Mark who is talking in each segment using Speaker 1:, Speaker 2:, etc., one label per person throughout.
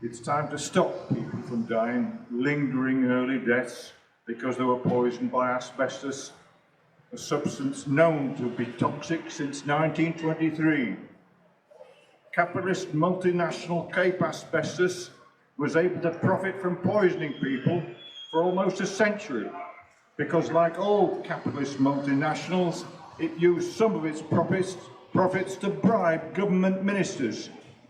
Speaker 1: It's time to stop people from dying, lingering early deaths because they were poisoned by asbestos, a substance known to be toxic since 1923. Capitalist multinational Cape Asbestos was able to profit from poisoning people for almost a century because, like all capitalist multinationals, it used some of its profits to bribe government ministers,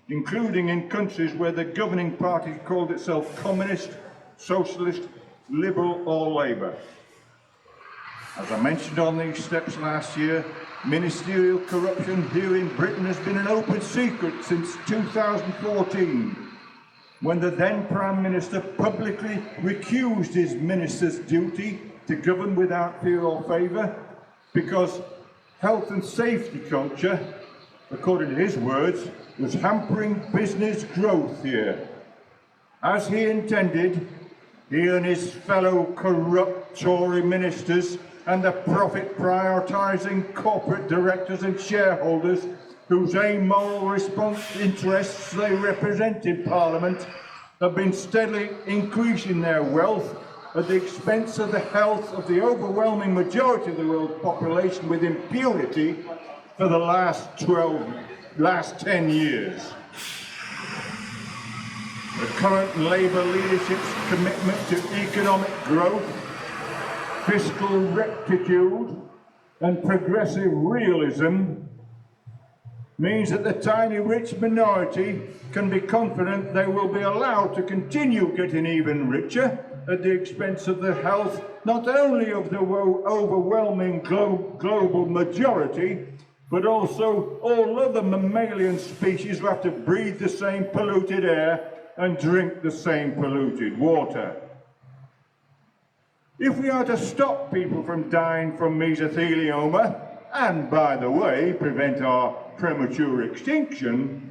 Speaker 1: including in countries where the governing party called itself communist, socialist, liberal or Labour. As I mentioned on these steps last year, ministerial corruption here in Britain has been an open secret since 2014, when the then Prime Minister publicly recused his minister's duty to govern without fear or favour because health and safety culture, according to his words, was hampering business growth here. As he intended, he and his fellow corrupt Tory ministers and the profit-prioritising corporate directors and shareholders whose amoral interests they represent in Parliament have been steadily increasing their wealth at the expense of the health of the overwhelming majority of the world's population with impunity for the last 10 years. The current Labour leadership's commitment to economic growth, fiscal rectitude and progressive realism means that the tiny rich minority can be confident they will be allowed to continue getting even richer at the expense of the health not only of the overwhelming global majority, but also all other mammalian species who have to breathe the same polluted air and drink the same polluted water. If we are to stop people from dying from mesothelioma, and by the way, prevent our premature extinction,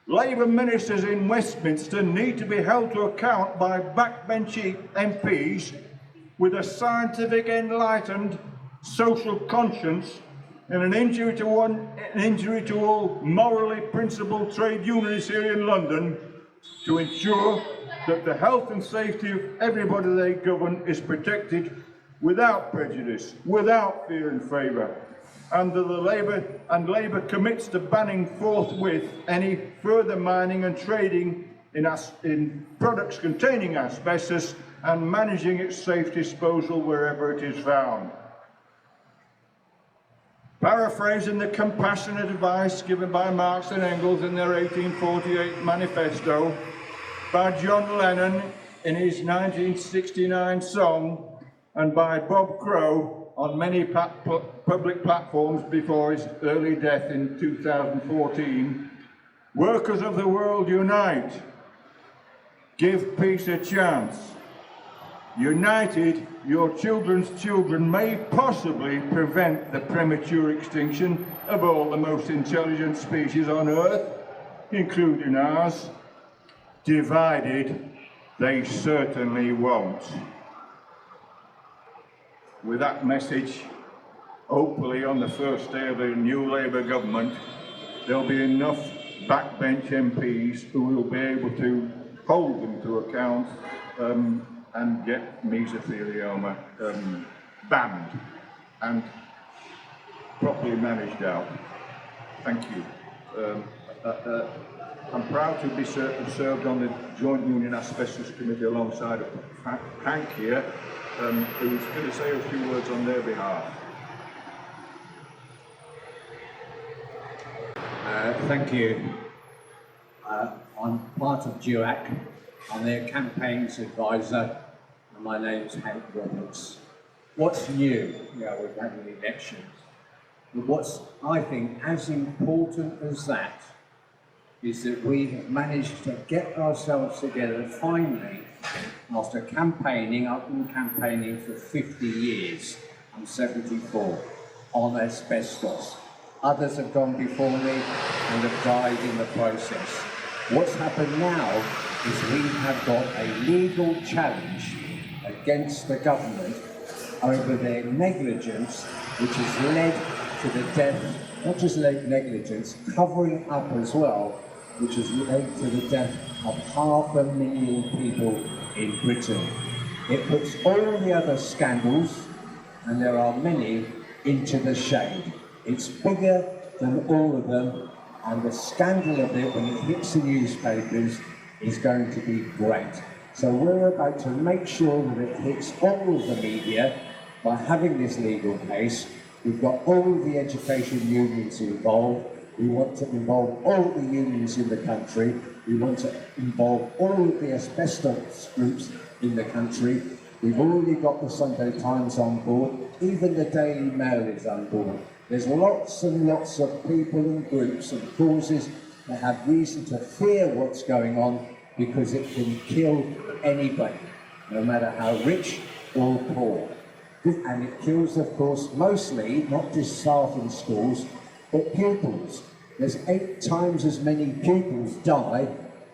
Speaker 1: Labour ministers in Westminster need to be held to account by backbench MPs with a scientific, enlightened, social conscience and an injury to all morally principled trade unionists here in London to ensure that the health and safety of everybody they govern is protected without prejudice, without fear and favour, and Labour commits to banning forthwith any further mining and trading in products containing asbestos and managing its safe disposal wherever it is found. Paraphrasing the compassionate advice given by Marx and Engels in their 1848 manifesto, by John Lennon in his 1969 song, and by Bob Crow on many public platforms before his early death in 2014, workers of the world unite, give peace a chance. United, your children's children may possibly prevent the premature extinction of all the most intelligent species on Earth, including ours. Divided, they certainly won't. With that message, hopefully on the first day of the new Labour government, there'll be enough backbench MPs who will be able to hold them to account and get mesothelioma banned and properly managed out. Thank you. I'm proud to be served on the Joint Union Asbestos Committee alongside Hank here, who's going to say a few words on their behalf.
Speaker 2: Thank you. I'm part of DUAC. I'm their campaigns advisor, and my name's Hank Roberts. What's new? Yeah, we've had an election. But what's, I think, as important as that is that we have managed to get ourselves together finally after campaigning, I've been campaigning for 50 years, I'm 74, on asbestos. Others have gone before me and have died in the process. What's happened now is we have got a legal challenge against the government over their negligence, which has led to the death, not just negligence, covering up as well, which has led to the death of 500,000 people in Britain. It puts all the other scandals, and there are many, into the shade. It's bigger than all of them, and the scandal of it, when it hits the newspapers, is going to be great. So we're about to make sure that it hits all of the media by having this legal case. We've got all of the education unions involved. We want to involve all the unions in the country. We want to involve all of the asbestos groups in the country. We've already got the Sunday Times on board. Even the Daily Mail is on board. There's lots and lots of people and groups and causes that have reason to fear what's going on, because it can kill anybody, no matter how rich or poor. And it kills, of course, mostly, not just staff in schools, but pupils. There's 8 times as many pupils die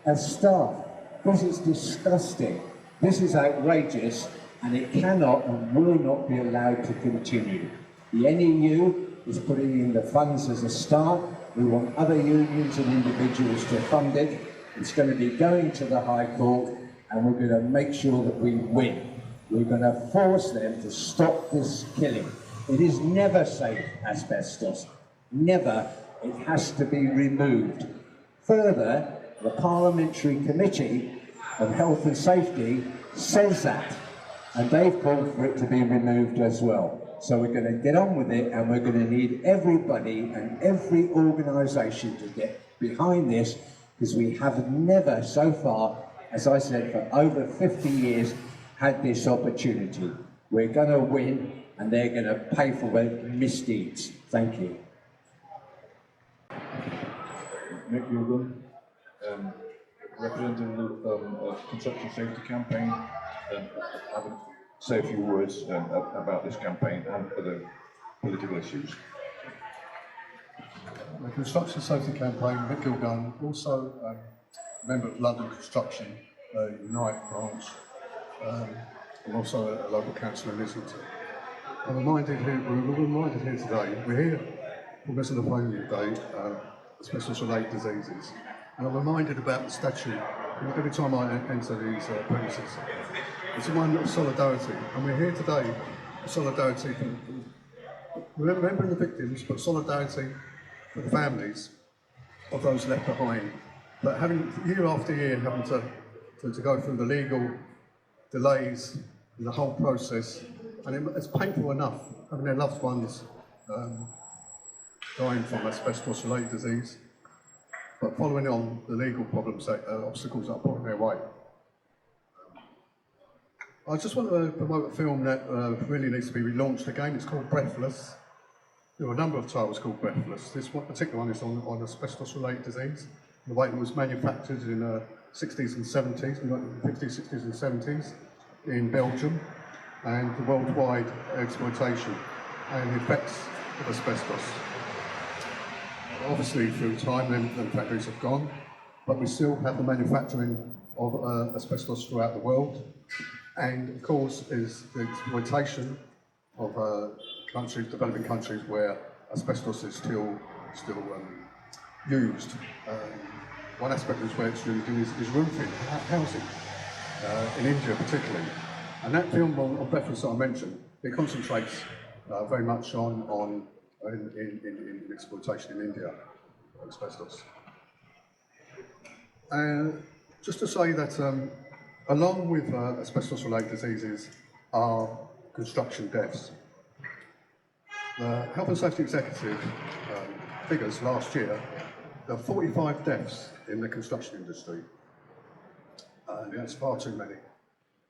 Speaker 2: as staff. This is disgusting. This is outrageous, and it cannot and will not be allowed to continue. The NEU is putting in the funds as a start. We want other unions and individuals to fund it. It's going to be going to the High Court, and we're going to make sure that we win. We're going to force them to stop this killing. It is never safe, asbestos. Never. It has to be removed. Further, the Parliamentary Committee of Health and Safety says that, and they've called for it to be removed as well. So we're going to get on with it, and we're going to need everybody and every organisation to get behind this, because we have never so far, as I said, for over 50 years, had this opportunity. We're going to win, and they're going to pay for their misdeeds. Thank you.
Speaker 1: Mick, Gilgunn, representing the construction safety campaign. I would say a few words about this campaign and other political issues.
Speaker 3: The construction safety campaign, Mick Gilgunn, also a member of London Construction Unite branch. I'm also a local councillor in Islington. We're reminded here today, we're here for National Polio Day, asbestos-related diseases, and I'm reminded about the statue. Every time I enter these premises, it's a moment of solidarity, and we're here today for solidarity, remembering the victims, but solidarity for the families of those left behind. But having year after year having to go through the legal delays in the whole process, and it's painful enough having their loved ones dying from asbestos-related disease, but following on the legal problems, obstacles that are put in their way. I just want to promote a film that really needs to be relaunched again. It's called Breathless. There are a number of titles called Breathless. This one, particular one is on asbestos-related disease, the way it was manufactured in the 60s and 70s, in the 50s, 60s and 70s in Belgium, and the worldwide exploitation and the effects of asbestos. Obviously, through time, the factories have gone, but we still have the manufacturing of asbestos throughout the world. And of course, is the exploitation of countries, developing countries, where asbestos is still used. One aspect of where it's used is roofing, housing, in India particularly. And that film on Breathless that I mentioned, it concentrates very much on exploitation in India of asbestos. Just to say that along with asbestos-related diseases are construction deaths. The Health and Safety Executive figures last year, there were 45 deaths in the construction industry. That's far too many.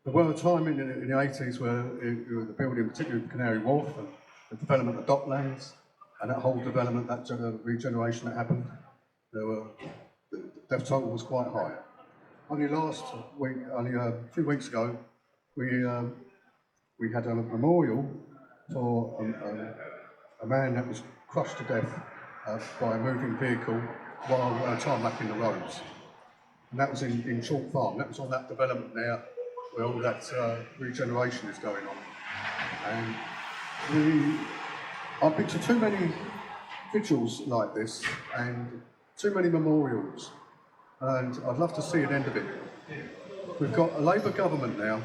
Speaker 3: There were a time in the 80s where the building, particularly Canary Wharf, and the development of docklands, and that whole development, that regeneration that happened, the death toll was quite high. Only a few weeks ago, we had a memorial for a man that was crushed to death by a moving vehicle while tarmacking the roads. And that was in Chalk Farm. That was on that development there where all that regeneration is going on. And I've been to too many vigils like this and too many memorials, and I'd love to see an end of it. We've got a Labour government now,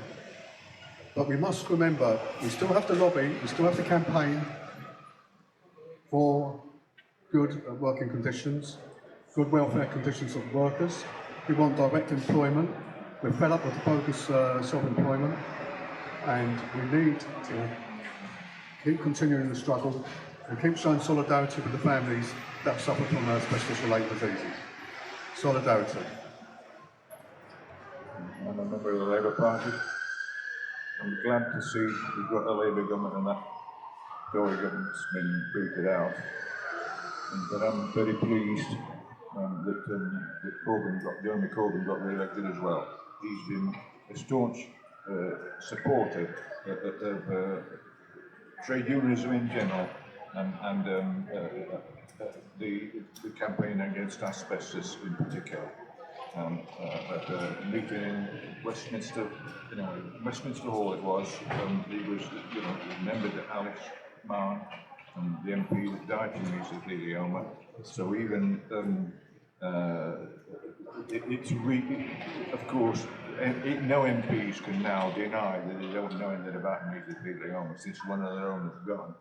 Speaker 3: but we must remember we still have to lobby, we still have to campaign for good working conditions, good welfare conditions of workers. We want direct employment. We're fed up with the bogus self-employment, and we need to keep continuing the struggle and keep showing solidarity with the families that suffer from asbestos-related diseases. Solidarity.
Speaker 1: I'm a member of the Labour Party. I'm glad to see we've got a Labour government and that Tory government's been booted out. But I'm very pleased that Jeremy Corbyn got re-elected as well. He's been a staunch supporter of trade unionism in general and the campaign against asbestos in particular. At a meeting in Westminster, Westminster Hall it was, he was, remembered that Alice Marn and the MP that died from mesothelioma. So even it's really, of course, no MPs can now deny that they don't know anything about mesothelioma since one of their own has gone.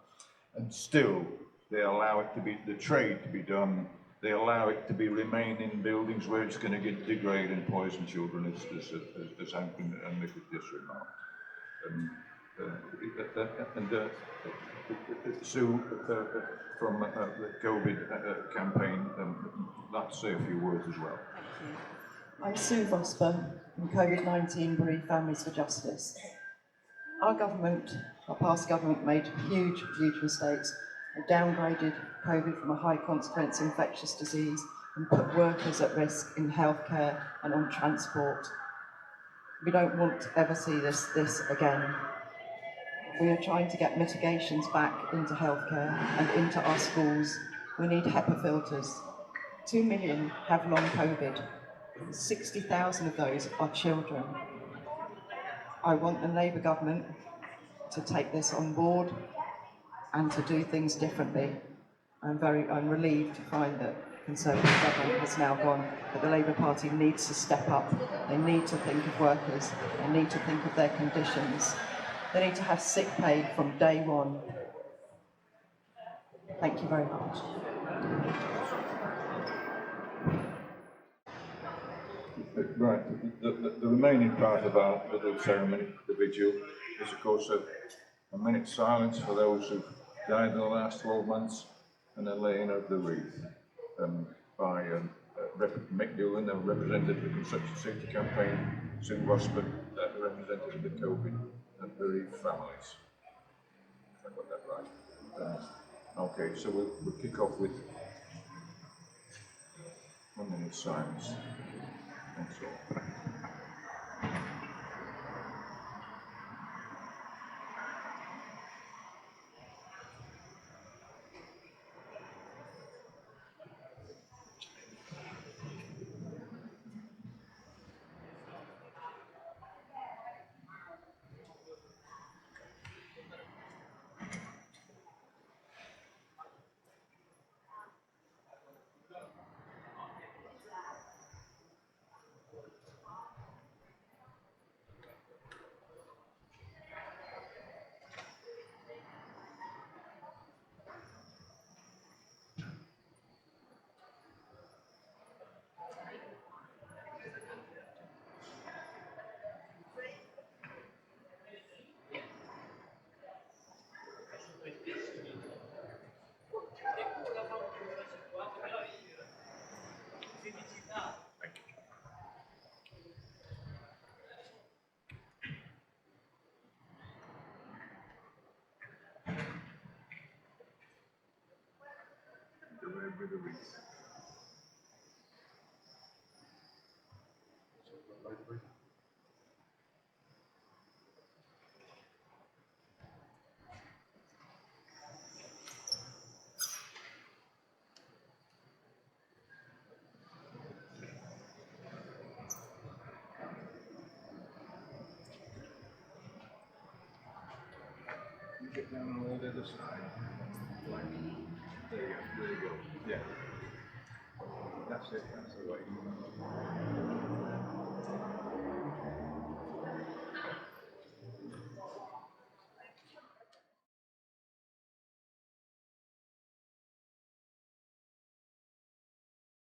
Speaker 1: And still, they allow it to be, the trade to be done, they allow it to be remain in buildings where it's going to get degrade and poison children, as Hank and Mick have just remarked. Sue, from the COVID campaign, like to say a few words as well.
Speaker 4: Thank you. I'm Sioux Vosper from COVID-19 Bereaved Families for Justice. Our past government made huge mistakes and downgraded COVID from a high consequence infectious disease and put workers at risk in healthcare and on transport. We don't want to ever see this again. We are trying to get mitigations back into healthcare and into our schools. We need HEPA filters. 2 million have long COVID. 60,000 of those are children. I want the Labour government to take this on board and to do things differently. I'm relieved to find that Conservative government has now gone, but the Labour Party needs to step up. They need to think of workers. They need to think of their conditions. They need to have sick pay from day one. Thank you very much.
Speaker 1: Right, the remaining part of our little ceremony, the vigil, is of course a minute's silence for those who've died in the last 12 months and a laying of the wreath by Mick, a representative of the Construction Safety Campaign, Sioux Vosper, a representative of the COVID and bereaved families. Have I got that right? Okay, so we'll kick off with 1 minute's silence. Thanks all. With the wreath. Get down on the other side. Like, there you go. Yeah. That's it, that's the way.